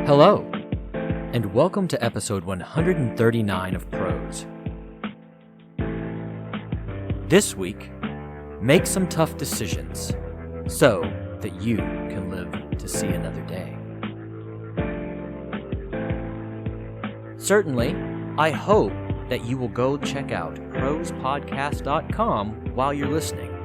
Hello, and welcome to episode 139 of Prose. This week, make some tough decisions so that you can live to see another day. Certainly, I hope that you will go check out prosepodcast.com while you're listening.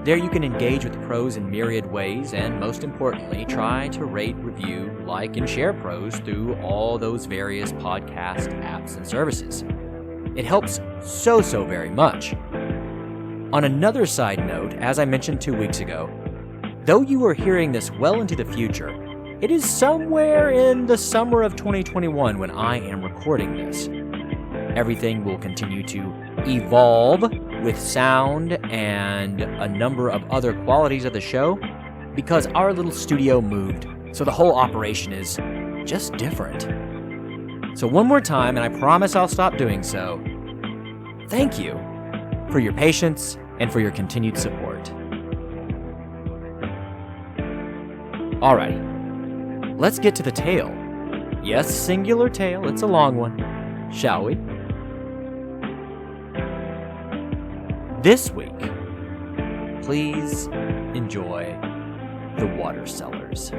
There you can engage with Prose in myriad ways and, most importantly, try to rate, review, like, and share Prose through all those various podcast apps and services. It helps so very much. On another side note, as I mentioned 2 weeks ago, though you are hearing this well into the future, it is somewhere in the summer of 2021 when I am recording this. Everything will continue to evolve with sound and a number of other qualities of the show because our little studio moved, so the whole operation is just different. So one more time, and I promise I'll stop doing so, thank you for your patience and for your continued support. Alrighty, let's get to the tale. Yes, singular tale, it's a long one, shall we? This week, please enjoy The Water Cellars.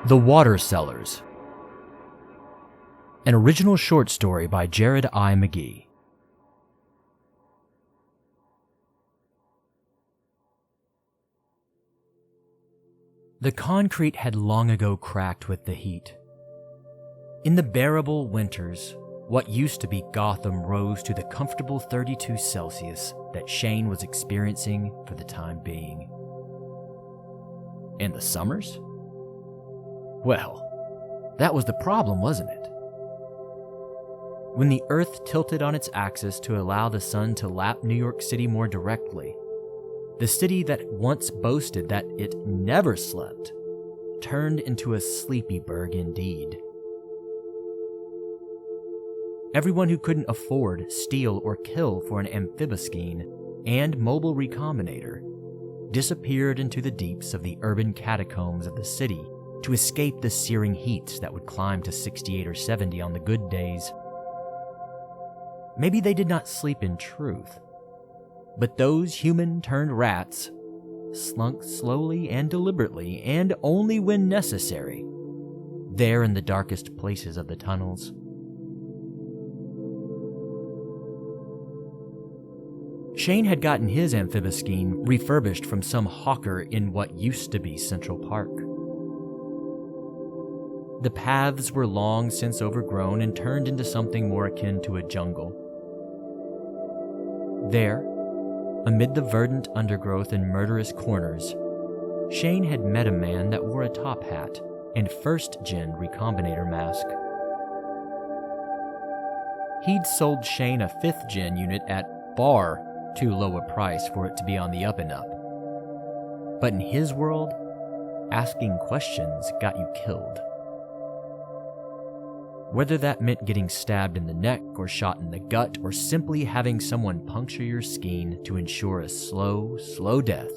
The Water Cellars, an original short story by Jared I. McGee. The concrete had long ago cracked with the heat. In the bearable winters, what used to be Gotham rose to the comfortable 32 Celsius that Shane was experiencing for the time being. And the summers? Well, that was the problem, wasn't it? When the Earth tilted on its axis to allow the sun to lap New York City more directly, the city that once boasted that it never slept turned into a sleepyburg indeed. Everyone who couldn't afford, steal, or kill for an amphibiskeen and mobile recombinator disappeared into the deeps of the urban catacombs of the city to escape the searing heats that would climb to 68 or 70 on the good days. Maybe they did not sleep in truth, but those human-turned rats slunk slowly and deliberately, and only when necessary, there in the darkest places of the tunnels. Shane had gotten his amphibiskeen refurbished from some hawker in what used to be Central Park. The paths were long since overgrown and turned into something more akin to a jungle. There, amid the verdant undergrowth and murderous corners, Shane had met a man that wore a top hat and first-gen recombinator mask. He'd sold Shane a 5th-gen unit at far too low a price for it to be on the up and up. But in his world, asking questions got you killed. Whether that meant getting stabbed in the neck or shot in the gut or simply having someone puncture your skein to ensure a slow death,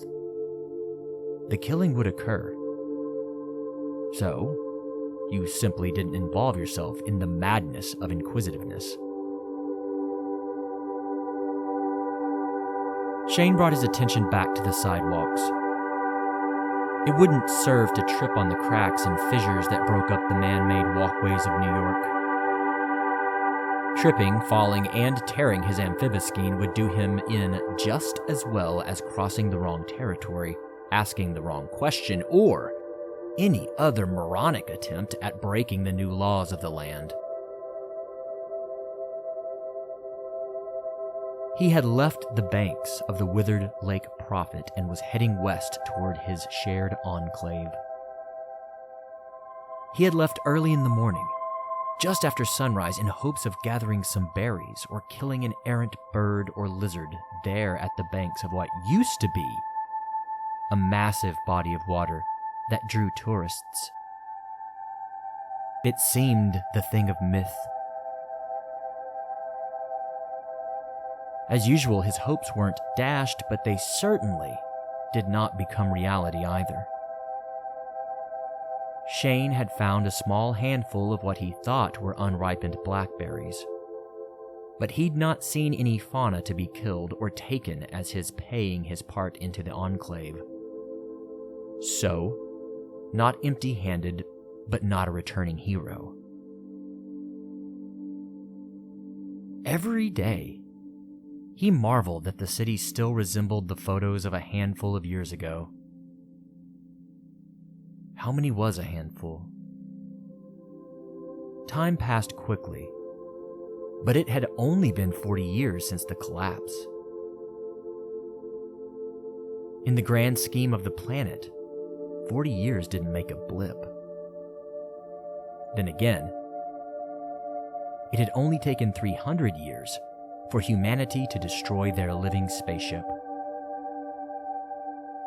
the killing would occur. So, you simply didn't involve yourself in the madness of inquisitiveness. Shane brought his attention back to the sidewalks. It wouldn't serve to trip on the cracks and fissures that broke up the man-made walkways of New York. Tripping, falling, and tearing his amphibiskeen would do him in just as well as crossing the wrong territory, asking the wrong question, or any other moronic attempt at breaking the new laws of the land. He had left the banks of the withered Lake Prophet and was heading west toward his shared enclave. He had left early in the morning, just after sunrise, in hopes of gathering some berries or killing an errant bird or lizard there at the banks of what used to be a massive body of water that drew tourists. It seemed the thing of myth. As usual, his hopes weren't dashed, but they certainly did not become reality either. Shane had found a small handful of what he thought were unripened blackberries, but he'd not seen any fauna to be killed or taken as his paying his part into the Enclave. So, not empty-handed, but not a returning hero. Every day, he marveled that the city still resembled the photos of a handful of years ago. How many was a handful? Time passed quickly, but it had only been 40 years since the collapse. In the grand scheme of the planet, 40 years didn't make a blip. Then again, it had only taken 300 years for humanity to destroy their living spaceship.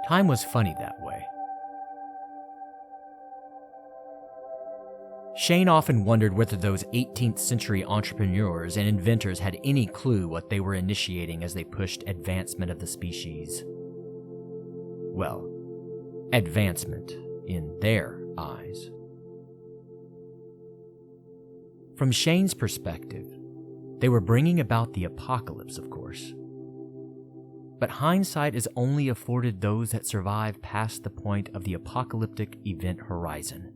Time was funny that way. Shane often wondered whether those 18th century entrepreneurs and inventors had any clue what they were initiating as they pushed advancement of the species. Well, advancement in their eyes. From Shane's perspective, they were bringing about the apocalypse, of course. But hindsight is only afforded those that survive past the point of the apocalyptic event horizon.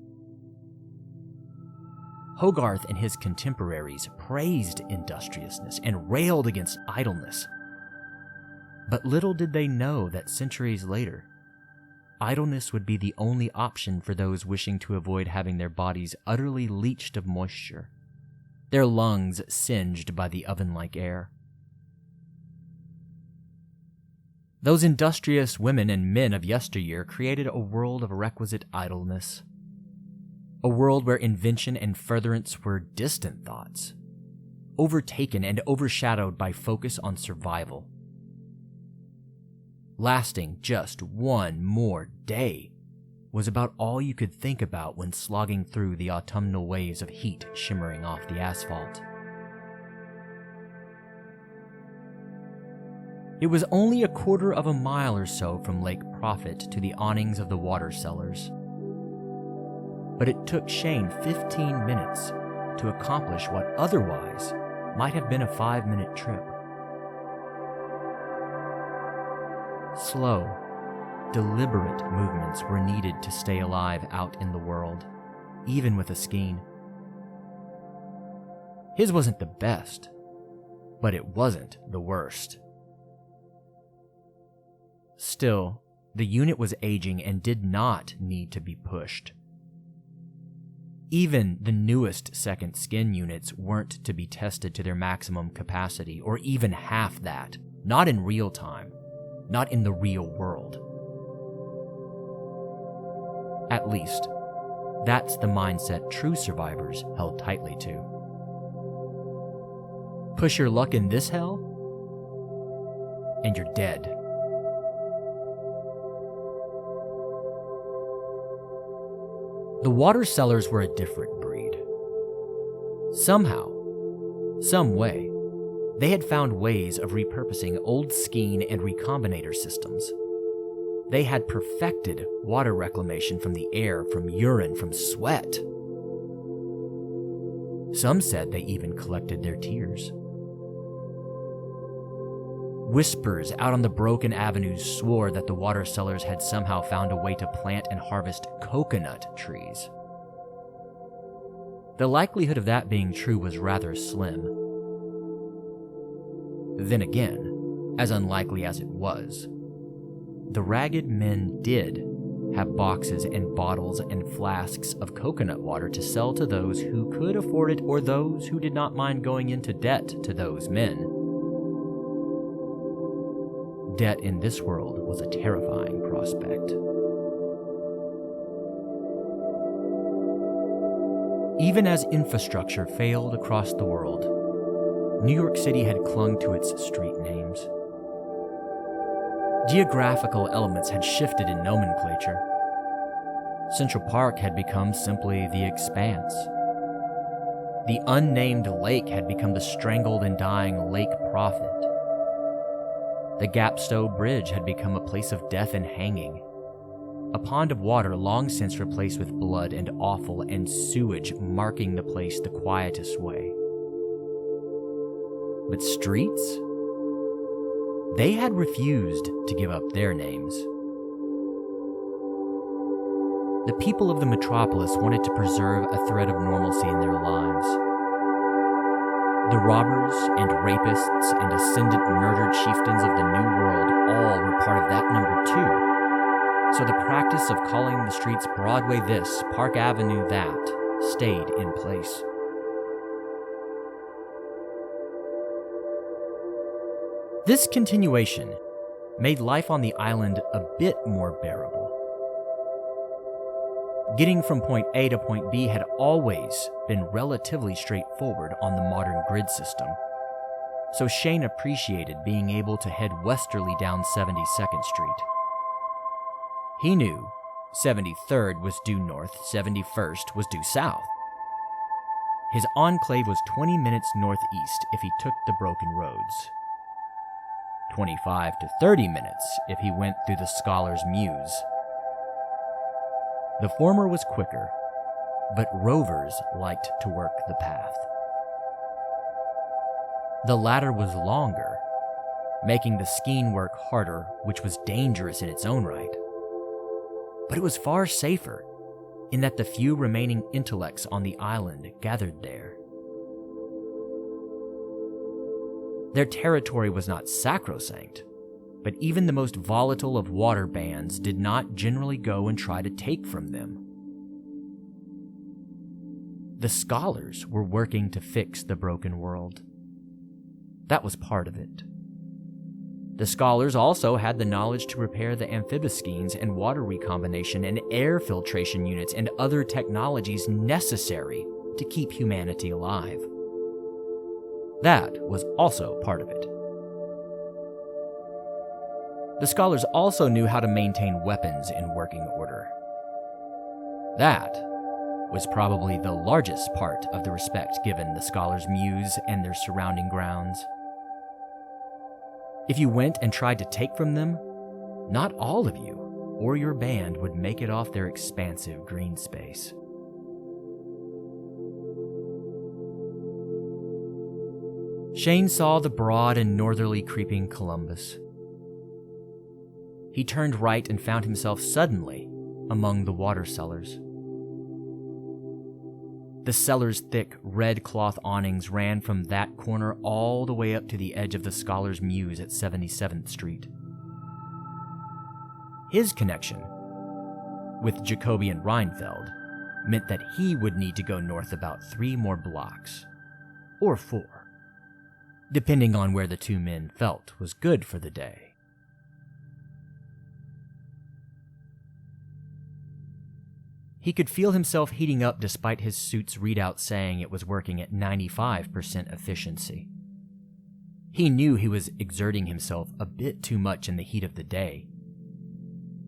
Hogarth and his contemporaries praised industriousness and railed against idleness. But little did they know that centuries later, idleness would be the only option for those wishing to avoid having their bodies utterly leached of moisture, their lungs singed by the oven-like air. Those industrious women and men of yesteryear created a world of requisite idleness, a world where invention and furtherance were distant thoughts, overtaken and overshadowed by focus on survival. Lasting just one more day was about all you could think about when slogging through the autumnal waves of heat shimmering off the asphalt. It was only a quarter of a mile or so from Lake Prophet to the awnings of the water cellars. But it took Shane 15 minutes to accomplish what otherwise might have been a 5-minute trip. Slow, deliberate movements were needed to stay alive out in the world, even with a skein. His wasn't the best, but it wasn't the worst. Still, the unit was aging and did not need to be pushed. Even the newest second skin units weren't to be tested to their maximum capacity, or even half that, not in real time, not in the real world. At least, that's the mindset true survivors held tightly to. Push your luck in this hell, and you're dead. The water cellars were a different breed. Somehow, some way, they had found ways of repurposing old skein and recombinator systems. They had perfected water reclamation from the air, from urine, from sweat. Some said they even collected their tears. Whispers out on the broken avenues swore that the water cellars had somehow found a way to plant and harvest coconut trees. The likelihood of that being true was rather slim. Then again, as unlikely as it was, the ragged men did have boxes and bottles and flasks of coconut water to sell to those who could afford it or those who did not mind going into debt to those men. Debt in this world was a terrifying prospect. Even as infrastructure failed across the world, New York City had clung to its street names. Geographical elements had shifted in nomenclature. Central Park had become simply the Expanse, The unnamed lake had become the strangled and dying Lake Prophet. The Gapstow Bridge had become a place of death and hanging, a pond of water long since replaced with blood and offal and sewage marking the place the quietest way. But streets? They had refused to give up their names. The people of the metropolis wanted to preserve a thread of normalcy in their lives. The robbers and rapists and ascendant murdered chieftains of the New World all were part of that number too. So the practice of calling the streets Broadway this, Park Avenue that, stayed in place. This continuation made life on the island a bit more bearable. Getting from point A to point B had always been relatively straightforward on the modern grid system, so Shane appreciated being able to head westerly down 72nd Street. He knew 73rd was due north, 71st was due south. His enclave was 20 minutes northeast if he took the broken roads, 25 to 30 minutes if he went through the Scholar's Mews. The former was quicker, but rovers liked to work the path. The latter was longer, making the skein work harder, which was dangerous in its own right. But it was far safer, in that the few remaining intellects on the island gathered there. Their territory was not sacrosanct, but even the most volatile of water bands did not generally go and try to take from them. The Scholars were working to fix the broken world. That was part of it. The Scholars also had the knowledge to repair the amphiboskenes and water recombination and air filtration units and other technologies necessary to keep humanity alive. That was also part of it. The Scholars also knew how to maintain weapons in working order. That was probably the largest part of the respect given the Scholars' Mews and their surrounding grounds. If you went and tried to take from them, not all of you or your band would make it off their expansive green space. Shane saw the broad and northerly creeping Columbus. He turned right and found himself suddenly among the water cellars. The cellar's thick, red cloth awnings ran from that corner all the way up to the edge of the Scholar's Mews at 77th Street. His connection with Jacoby and Reinfeld meant that he would need to go north about 3 more blocks, or 4, depending on where the two men felt was good for the day. He could feel himself heating up despite his suit's readout saying it was working at 95% efficiency. He knew he was exerting himself a bit too much in the heat of the day.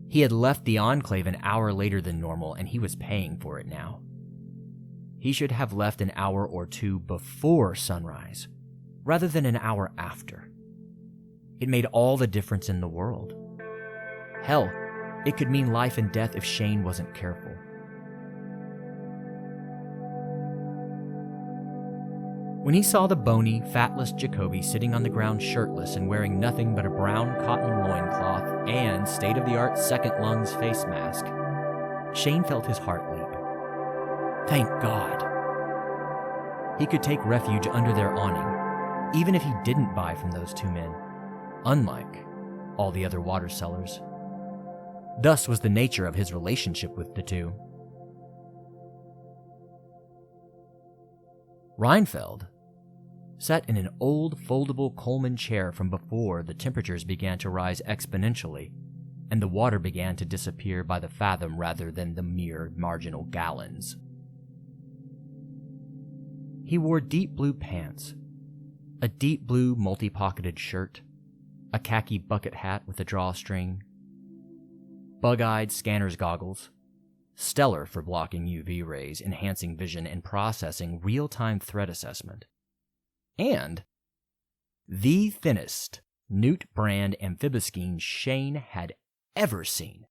He had left the Enclave an hour later than normal, and he was paying for it now. He should have left an hour or 2 before sunrise, rather than an hour after. It made all the difference in the world. Hell, it could mean life and death if Shane wasn't careful. When he saw the bony, fatless Jacoby sitting on the ground shirtless and wearing nothing but a brown cotton loincloth and state-of-the-art second lungs face mask, Shane felt his heart leap. Thank God. He could take refuge under their awning, even if he didn't buy from those two men, unlike all the other water sellers. Thus was the nature of his relationship with the two. Reinfeld sat in an old foldable Coleman chair from before the temperatures began to rise exponentially and the water began to disappear by the fathom rather than the mere marginal gallons. He wore deep blue pants, a deep blue multi-pocketed shirt, a khaki bucket hat with a drawstring, bug-eyed scanner's goggles, stellar for blocking UV rays, enhancing vision, and processing real-time threat assessment. And the thinnest Newt brand amphibiskeen Shane had ever seen.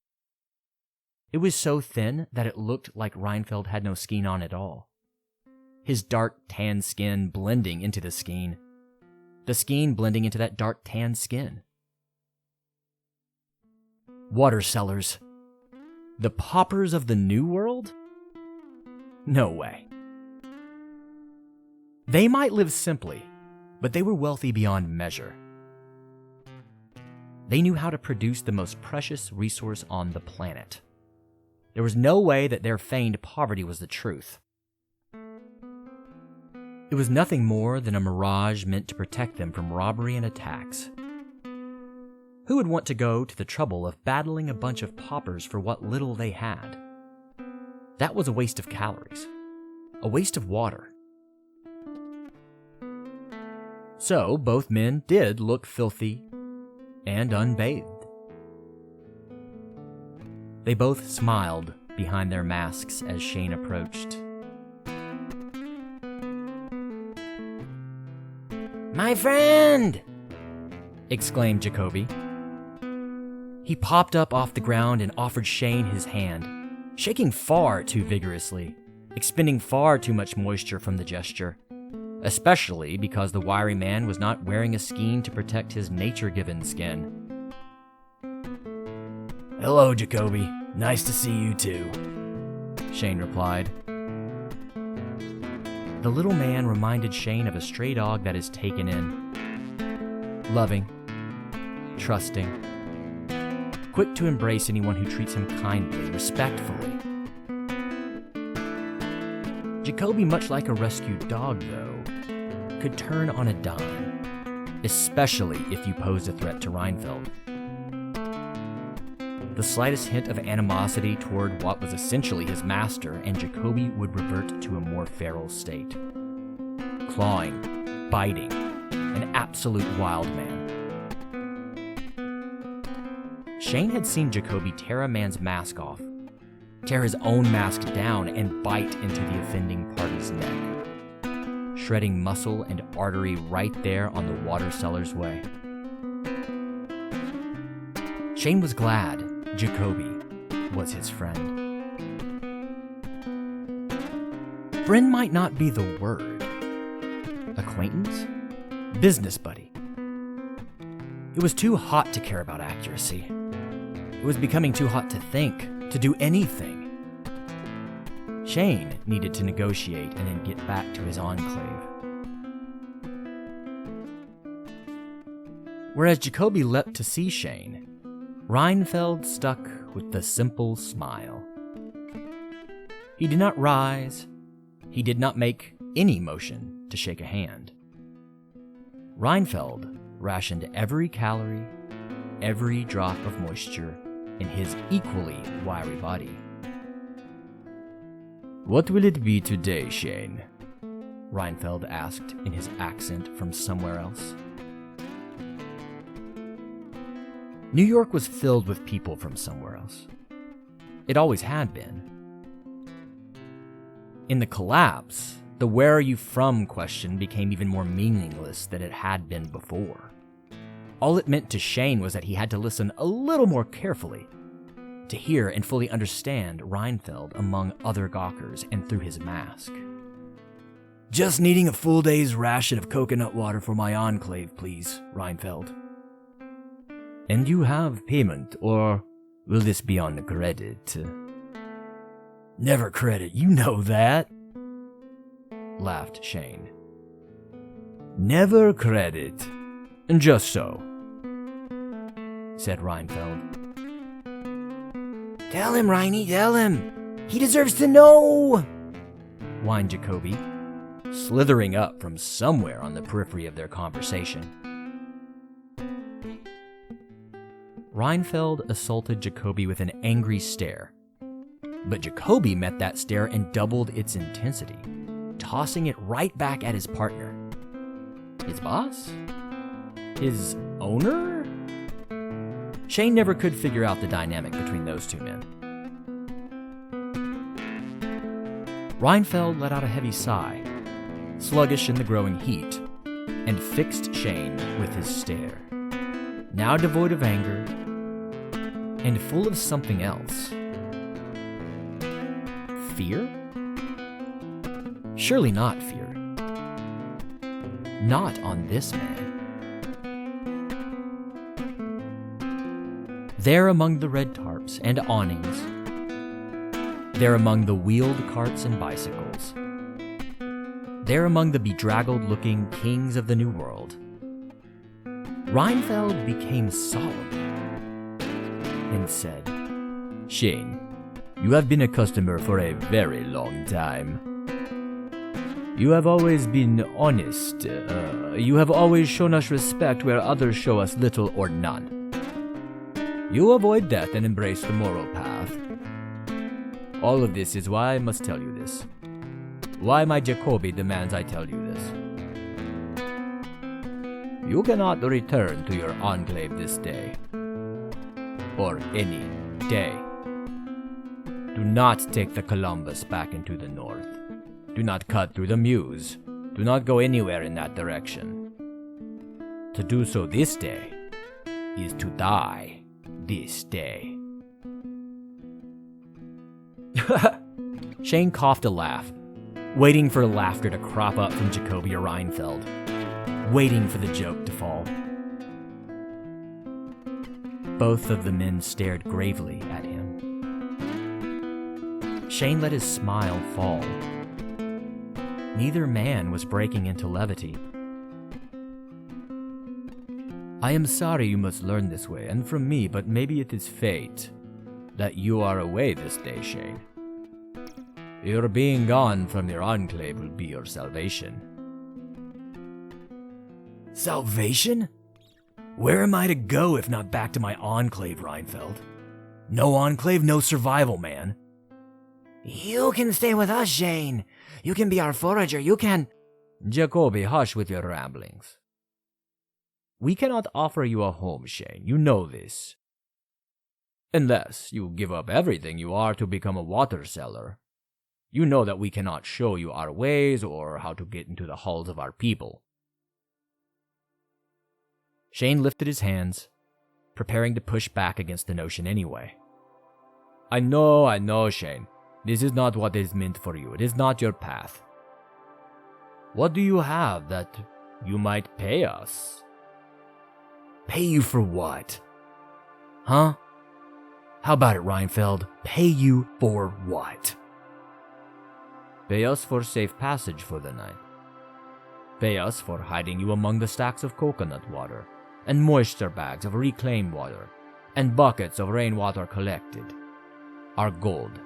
It was so thin that it looked like Reinfeld had no skin on at all. His dark tan skin blending into the skin blending into that dark tan skin. Water sellers. The paupers of the New World? No way. They might live simply, but they were wealthy beyond measure. They knew how to produce the most precious resource on the planet. There was no way that their feigned poverty was the truth. It was nothing more than a mirage meant to protect them from robbery and attacks. Who would want to go to the trouble of battling a bunch of paupers for what little they had? That was a waste of calories, a waste of water. So both men did look filthy and unbathed. They both smiled behind their masks as Shane approached. "My friend!" exclaimed Jacoby. He popped up off the ground and offered Shane his hand, shaking far too vigorously, expending far too much moisture from the gesture, especially because the wiry man was not wearing a skin to protect his nature-given skin. "Hello, Jacoby. Nice to see you too," Shane replied. The little man reminded Shane of a stray dog that is taken in. Loving, trusting, quick to embrace anyone who treats him kindly, respectfully. Jacoby, much like a rescued dog, though, could turn on a dime, especially if you posed a threat to Reinfeld. The slightest hint of animosity toward what was essentially his master, and Jacoby would revert to a more feral state. Clawing, biting, an absolute wild man. Shane had seen Jacoby tear a man's mask off, tear his own mask down, and bite into the offending party's neck, shredding muscle and artery right there on the water seller's way. Shane was glad Jacoby was his friend. Friend might not be the word. Acquaintance? Business buddy. It was too hot to care about accuracy. It was becoming too hot to think, to do anything. Shane needed to negotiate and then get back to his enclave. Whereas Jacoby leapt to see Shane, Reinfeld stuck with the simple smile. He did not rise. He did not make any motion to shake a hand. Reinfeld rationed every calorie, every drop of moisture in his equally wiry body. "What will it be today, Shane?" Reinfeld asked in his accent from somewhere else. New York was filled with people from somewhere else. It always had been. In the collapse, the "where are you from" question became even more meaningless than it had been before. All it meant to Shane was that he had to listen a little more carefully to hear and fully understand Reinfeld among other gawkers and through his mask. "Just needing a full day's ration of coconut water for my enclave, please, Reinfeld." "And you have payment, or will this be on credit?" "Never credit, you know that," laughed Shane. "Never credit. And just so," said Reinfeld. "Tell him, Reiny, tell him. He deserves to know," whined Jacoby, slithering up from somewhere on the periphery of their conversation. Reinfeld assaulted Jacoby with an angry stare, but Jacoby met that stare and doubled its intensity, tossing it right back at his partner. His boss? His owner? Shane never could figure out the dynamic between those two men. Reinfeld let out a heavy sigh, sluggish in the growing heat, and fixed Shane with his stare, now devoid of anger and full of something else. Fear? Surely not fear. Not on this man. There among the red tarps and awnings, there among the wheeled carts and bicycles, there among the bedraggled-looking kings of the New World, Reinfeld became solemn and said, "Shane, you have been a customer for a very long time. You have always been honest. You have always shown us respect where others show us little or none. You avoid death and embrace the moral path. All of this is why I must tell you this. Why my Jacoby demands I tell you this. You cannot return to your enclave this day. Or any day. Do not take the Columbus back into the north. Do not cut through the Meuse. Do not go anywhere in that direction. To do so this day is to die this day." Shane coughed a laugh, waiting for laughter to crop up from Jacoby or Reinfeld, waiting for the joke to fall. Both of the men stared gravely at him. Shane let his smile fall. Neither man was breaking into levity. "I am sorry you must learn this way, and from me, but maybe it is fate that you are away this day, Shane. Your being gone from your enclave will be your salvation." "Salvation? Where am I to go if not back to my enclave, Reinfeld? No enclave, no survival, man." "You can stay with us, Shane. You can be our forager, you can—" "Jacoby, hush with your ramblings. We cannot offer you a home, Shane, you know this. Unless you give up everything you are to become a water seller. You know that we cannot show you our ways or how to get into the hulls of our people." Shane lifted his hands, preparing to push back against the notion anyway. I know, Shane. This is not what is meant for you. It is not your path. What do you have that you might pay us?" "Pay you for what? Huh? How about it, Reinfeld? Pay you for what?" "Pay us for safe passage for the night. Pay us for hiding you among the stacks of coconut water, and moisture bags of reclaimed water, and buckets of rainwater collected. Our gold.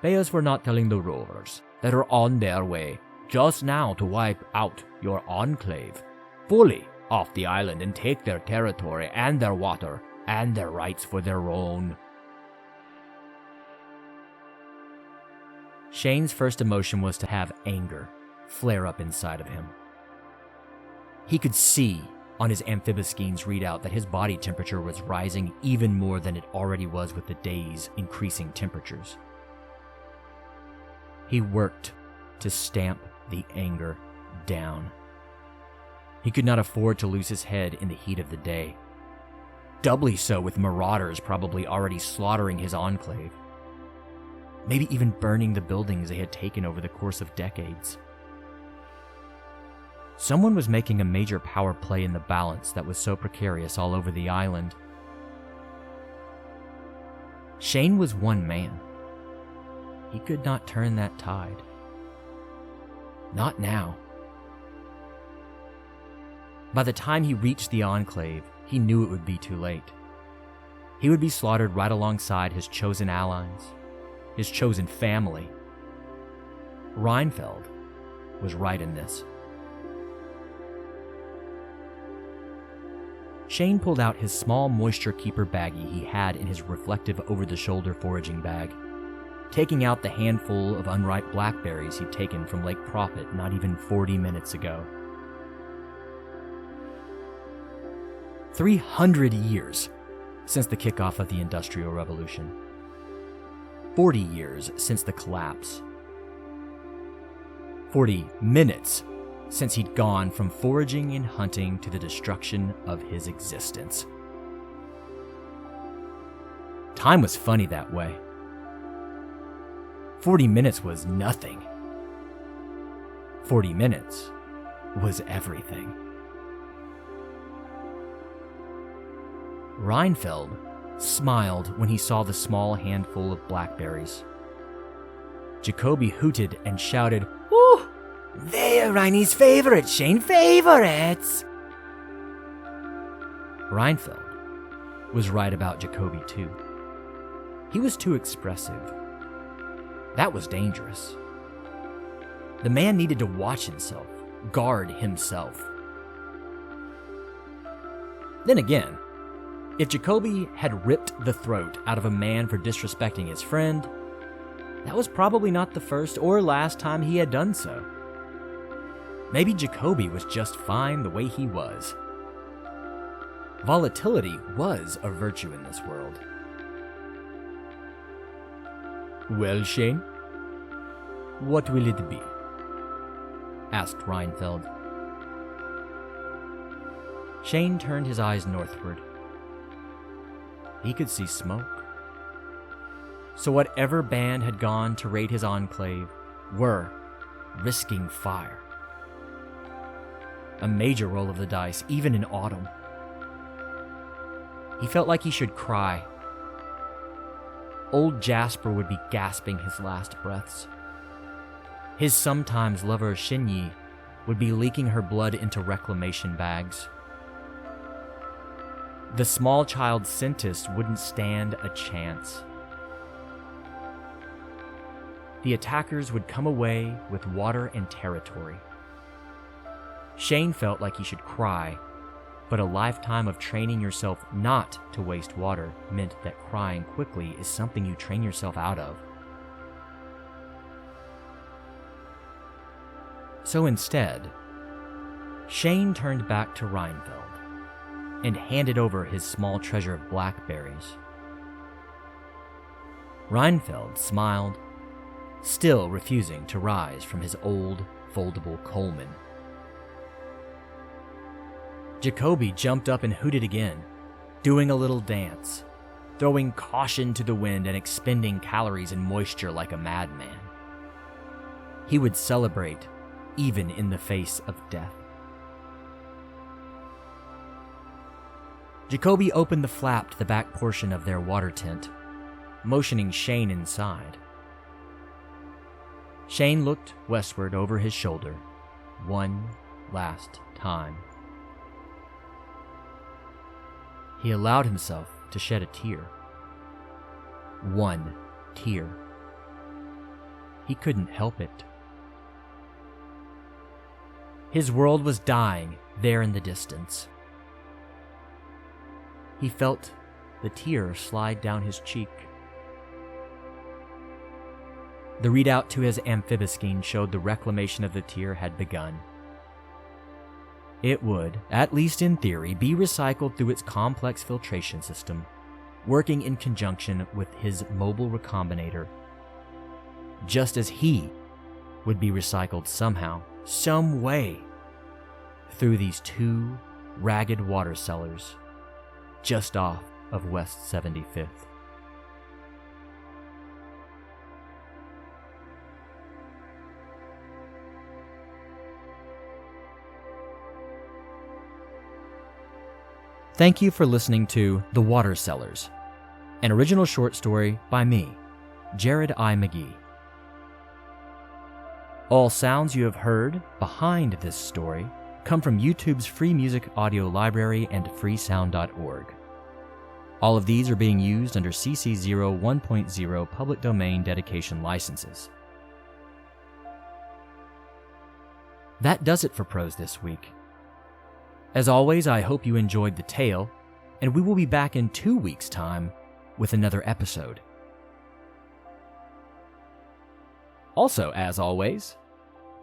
Pay us for not telling the rovers that are on their way just now to wipe out your enclave fully off the island and take their territory and their water and their rights for their own." Shane's first emotion was to have anger flare up inside of him. He could see on his Amphiboskene's readout that his body temperature was rising even more than it already was with the day's increasing temperatures. He worked to stamp the anger down. He could not afford to lose his head in the heat of the day. Doubly so with marauders probably already slaughtering his enclave. Maybe even burning the buildings they had taken over the course of decades. Someone was making a major power play in the balance that was so precarious all over the island. Shane was one man. He could not turn that tide. Not now. By the time he reached the enclave, he knew it would be too late. He would be slaughtered right alongside his chosen allies, his chosen family. Reinfeld was right in this. Shane pulled out his small moisture keeper baggie he had in his reflective over-the-shoulder foraging bag, taking out the handful of unripe blackberries he'd taken from Lake Prophet not even 40 minutes ago. 300 years since the kickoff of the Industrial Revolution. 40 years since the collapse 40 minutes since he'd gone from foraging and hunting to the destruction of his existence. Time was funny that way. 40 minutes was nothing. 40 minutes was everything. Reinfeld smiled when he saw the small handful of blackberries. Jacoby hooted and shouted, "Woo! They're Reinie's favorites, Shane, favorites!" Reinfeld was right about Jacoby too. He was too expressive. That was dangerous. The man needed to watch himself, guard himself. Then again, if Jacoby had ripped the throat out of a man for disrespecting his friend, that was probably not the first or last time he had done so. Maybe Jacoby was just fine the way he was. Volatility was a virtue in this world. "Well, Shane, what will it be?" asked Reinfeld. Shane turned his eyes northward. He could see smoke. So whatever band had gone to raid his enclave were risking fire. A major roll of the dice, even in autumn. He felt like he should cry. Old Jasper would be gasping his last breaths. His sometimes lover Shinyi would be leaking her blood into reclamation bags. The small child Centis wouldn't stand a chance. The attackers would come away with water and territory. Shane felt like he should cry, but a lifetime of training yourself not to waste water meant that crying quickly is something you train yourself out of. So instead, Shane turned back to Reinfeld and handed over his small treasure of blackberries. Reinfeld smiled, still refusing to rise from his old, foldable Coleman. Jacoby jumped up and hooted again, doing a little dance, throwing caution to the wind and expending calories and moisture like a madman. He would celebrate even in the face of death. Jacoby opened the flap to the back portion of their water tent, motioning Shane inside. Shane looked westward over his shoulder one last time. He allowed himself to shed a tear. One tear. He couldn't help it. His world was dying there in the distance. He felt the tear slide down his cheek. The readout to his amphibiskeen showed the reclamation of the tear had begun. It would, at least in theory, be recycled through its complex filtration system, working in conjunction with his mobile recombinator, just as he would be recycled somehow, some way, through these two ragged water cellars just off of West 75th. Thank you for listening to The Water Cellars, an original short story by me, Jared I. McGee. All sounds you have heard behind this story come from YouTube's free music audio library and freesound.org. All of these are being used under CC 01.0 public domain dedication licenses. That does it for Prose this week. As always, I hope you enjoyed the tale, and we will be back in 2 weeks' time with another episode. Also, as always,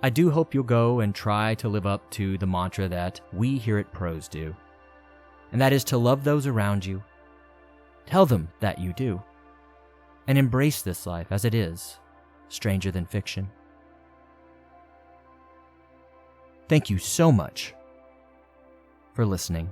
I do hope you'll go and try to live up to the mantra that we here at Prose do, and that is to love those around you, tell them that you do, and embrace this life as it is, stranger than fiction. Thank you so much for listening.